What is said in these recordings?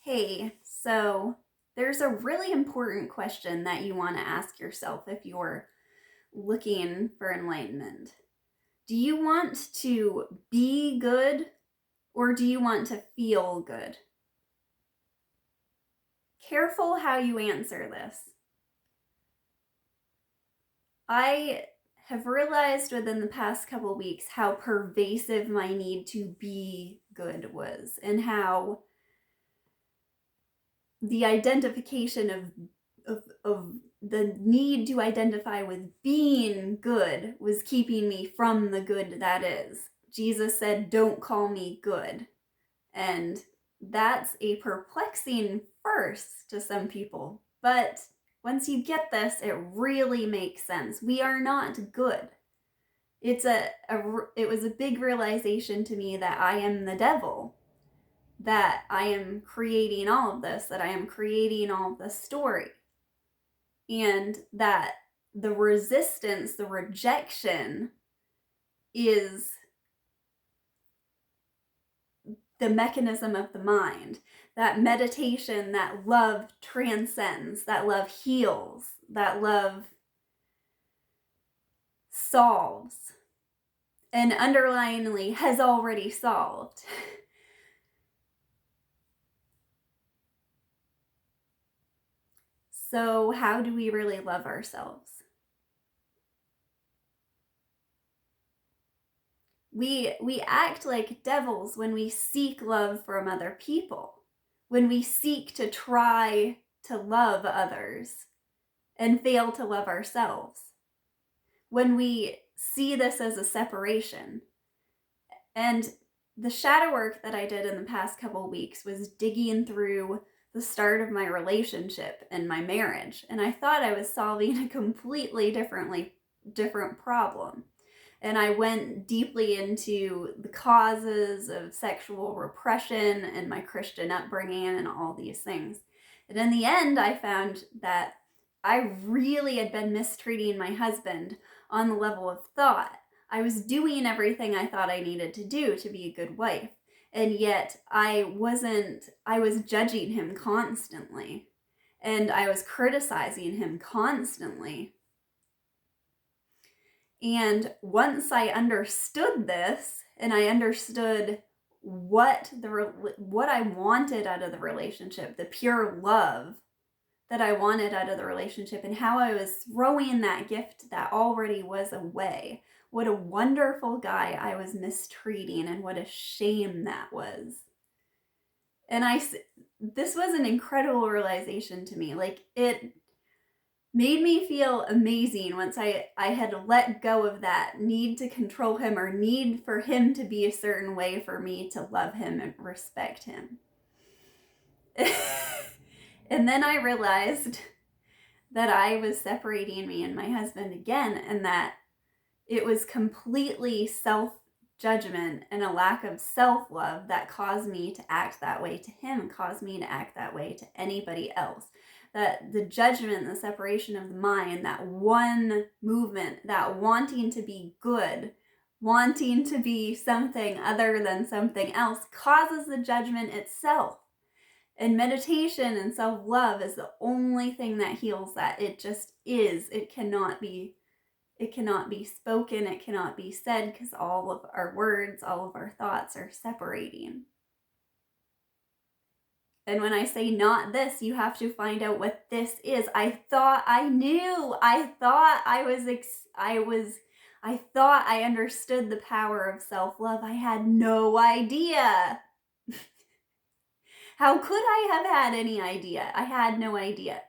Hey, so there's a really important question that you want to ask yourself if you're looking for enlightenment. Do you want to be good or do you want to feel good? Careful how you answer this. I have realized within the past couple weeks how pervasive my need to be good was, and how the identification of the need to identify with being good was keeping me from the good that is. Jesus said, "Don't call me good." And that's a perplexing first to some people. But once you get this, it really makes sense. We are not good. It was a big realization to me that I am the devil, that I am creating all of this, that I am creating all of this story. And that the resistance, the rejection is the mechanism of the mind. That meditation, that love transcends, that love heals, that love solves, and underlyingly has already solved. So how do we really love ourselves? We act like devils when we seek love from other people, when we seek to try to love others and fail to love ourselves, when we see this as a separation. And the shadow work that I did in the past couple weeks was digging through the start of my relationship and my marriage, and I thought I was solving a completely different problem. And I went deeply into the causes of sexual repression and my Christian upbringing and all these things. And in the end, I found that I really had been mistreating my husband on the level of thought. I was doing everything I thought I needed to do to be a good wife. And yet I was judging him constantly. And I was criticizing him constantly. And once I understood this, and I understood what I wanted out of the relationship, the pure love that I wanted out of the relationship, and how I was throwing that gift that already was away. What a wonderful guy I was mistreating, and what a shame that was. And this was an incredible realization to me. Like, it made me feel amazing once I had let go of that need to control him, or need for him to be a certain way for me to love him and respect him. And then I realized that I was separating me and my husband again, and that it was completely self-judgment and a lack of self-love that caused me to act that way to him, caused me to act that way to anybody else. That the judgment, the separation of the mind, that one movement, that wanting to be good, wanting to be something other than something else, causes the judgment itself. And meditation and self-love is the only thing that heals that. It just is. It cannot be spoken, it cannot be said, because all of our words, all of our thoughts are separating. And when I say not this, you have to find out what this is. I thought I knew. I thought I thought I understood the power of self-love. I had no idea. How could I have had any idea? I had no idea.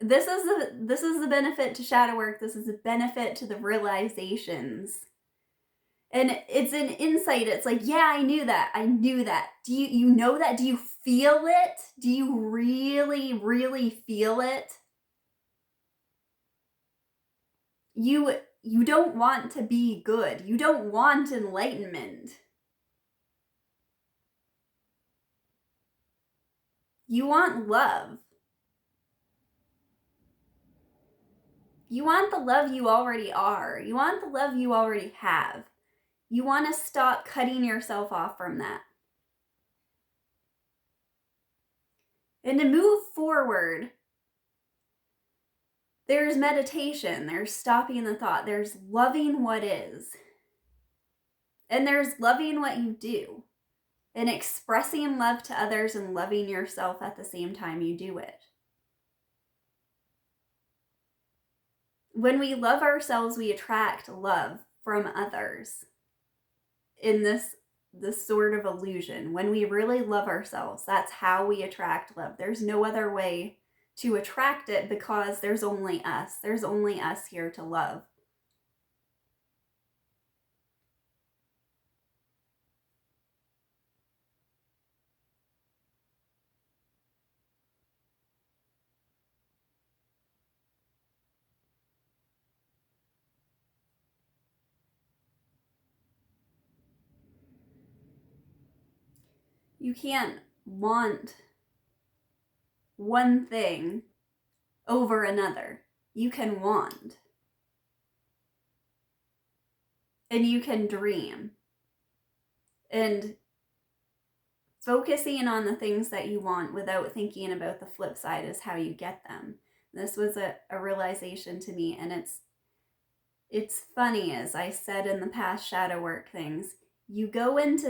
This is the benefit to shadow work. This is a benefit to the realizations. And it's an insight. It's like, yeah, I knew that. Do you know that? Do you feel it? Do you really, really feel it? You don't want to be good. You don't want enlightenment. You want love. You want the love you already are. You want the love you already have. You want to stop cutting yourself off from that. And to move forward, there's meditation, there's stopping the thought, there's loving what is, and there's loving what you do, and expressing love to others and loving yourself at the same time you do it. When we love ourselves, we attract love from others in this sort of illusion. When we really love ourselves, that's how we attract love. There's no other way to attract it because there's only us. There's only us here to love. You can't want one thing over another. You can want. And you can dream. And focusing on the things that you want without thinking about the flip side is how you get them. This was a realization to me, and it's funny, as I said in the past shadow work things, you go into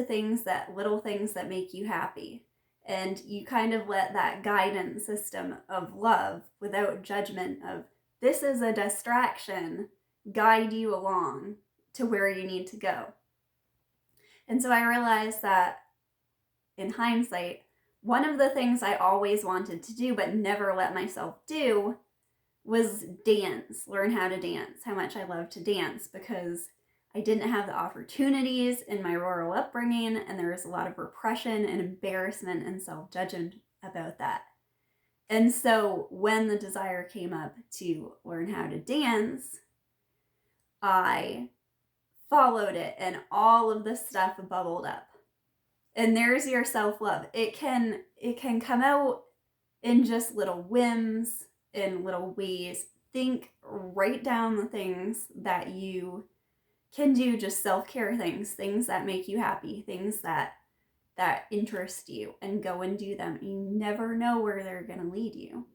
little things that make you happy, and you kind of let that guidance system of love without judgment of this is a distraction guide you along to where you need to go. And so I realized that in hindsight, one of the things I always wanted to do but never let myself do was dance, learn how to dance, how much I love to dance, because I didn't have the opportunities in my rural upbringing, and there was a lot of repression and embarrassment and self-judgment about that. And so when the desire came up to learn how to dance, I followed it, and all of this stuff bubbled up. And there's your self-love. It can come out in just little whims, in little ways. Write down the things that you can do, just self-care things that make you happy, things that interest you, and go and do them. You never know where they're going to lead you.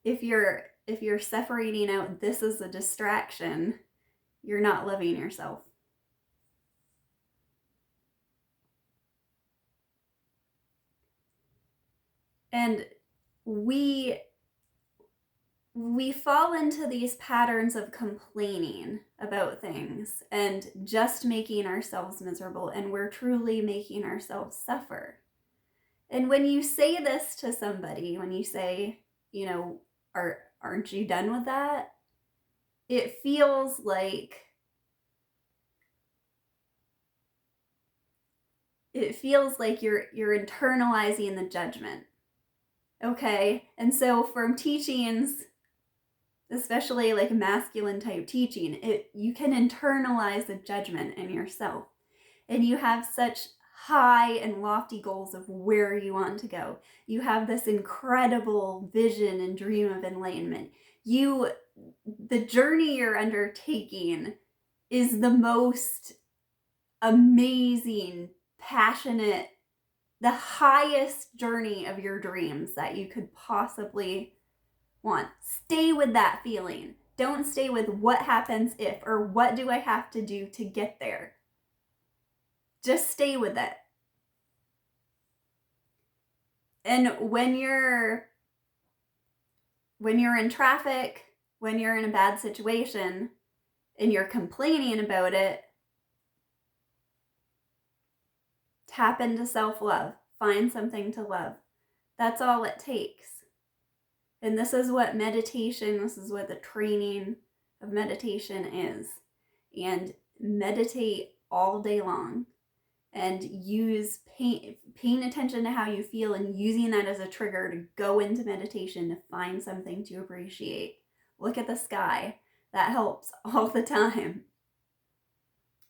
If you're separating out this is a distraction, you're not loving yourself. And we fall into these patterns of complaining about things and just making ourselves miserable, and we're truly making ourselves suffer. And when you say this to somebody, when you say, aren't you done with that? It feels like you're internalizing the judgment. Okay? And so from teachings, especially like masculine type teaching, you can internalize the judgment in yourself, and you have such high and lofty goals of where you want to go. You have this incredible vision and dream of enlightenment. The journey you're undertaking is the most amazing, passionate, the highest journey of your dreams that you could possibly want. Stay with that feeling. Don't stay with what happens if, or what do I have to do to get there. Just stay with it. And when you're in traffic, when you're in a bad situation and you're complaining about it, tap into self-love. Find something to love. That's all it takes. And this is what the training of meditation is. And meditate all day long, and use paying attention to how you feel and using that as a trigger to go into meditation to find something to appreciate. Look at the sky. That helps all the time.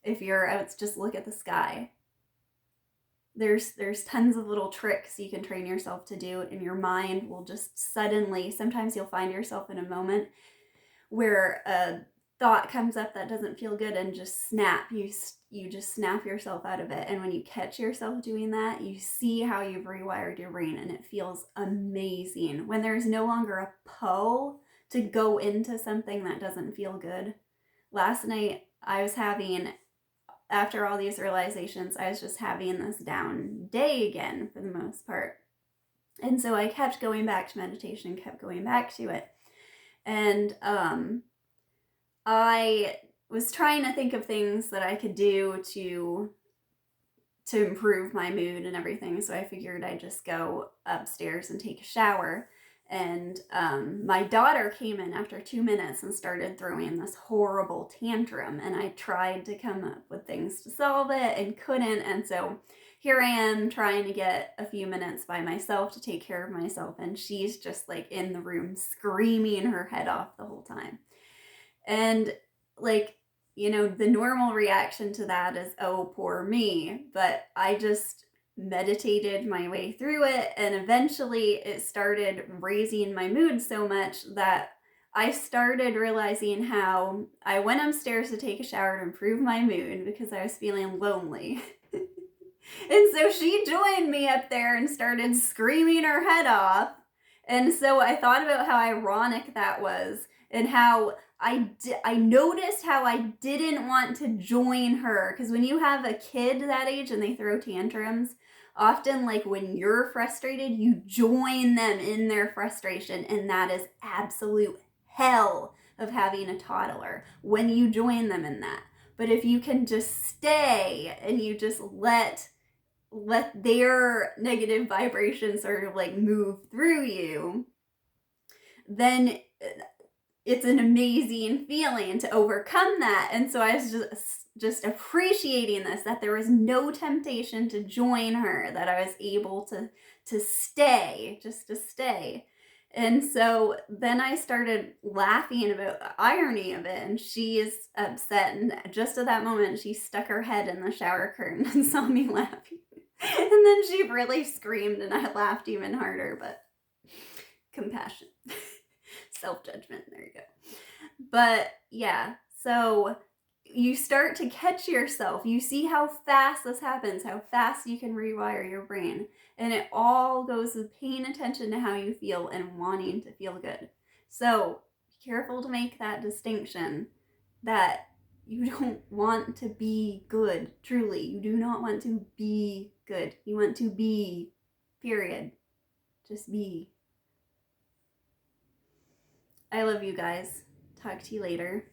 If you're out, just look at the sky. There's tons of little tricks you can train yourself to do, and your mind will just suddenly, sometimes you'll find yourself in a moment where thought comes up that doesn't feel good, and just snap. You just snap yourself out of it. And when you catch yourself doing that, you see how you've rewired your brain, and it feels amazing when there's no longer a pull to go into something that doesn't feel good. Last night I was having, after all these realizations, I was just having this down day again for the most part. And so I kept going back to meditation, kept going back to it. And I was trying to think of things that I could do to improve my mood and everything. So I figured I'd just go upstairs and take a shower. And my daughter came in after 2 minutes and started throwing this horrible tantrum. And I tried to come up with things to solve it and couldn't. And so here I am trying to get a few minutes by myself to take care of myself. And she's just like in the room screaming her head off the whole time. And like, the normal reaction to that is, oh, poor me. But I just meditated my way through it. And eventually it started raising my mood so much that I started realizing how I went upstairs to take a shower to improve my mood because I was feeling lonely. And so she joined me up there and started screaming her head off. And so I thought about how ironic that was, and how I noticed how I didn't want to join her. Because when you have a kid that age and they throw tantrums, often like when you're frustrated, you join them in their frustration. And that is absolute hell of having a toddler, when you join them in that. But if you can just stay and you just let their negative vibration sort of like move through you, then it's an amazing feeling to overcome that. And so I was just appreciating this, that there was no temptation to join her, that I was able to stay, just to stay. And so then I started laughing about the irony of it, and she is upset. And just at that moment, she stuck her head in the shower curtain and saw me laughing. And then she really screamed, and I laughed even harder. But compassion, self-judgment, there you go. But yeah, so you start to catch yourself. You see how fast this happens, how fast you can rewire your brain. And it all goes with paying attention to how you feel and wanting to feel good. So be careful to make that distinction, that you don't want to be good. Truly, you do not want to be good. You want to be, period. Just be. I love you guys. Talk to you later.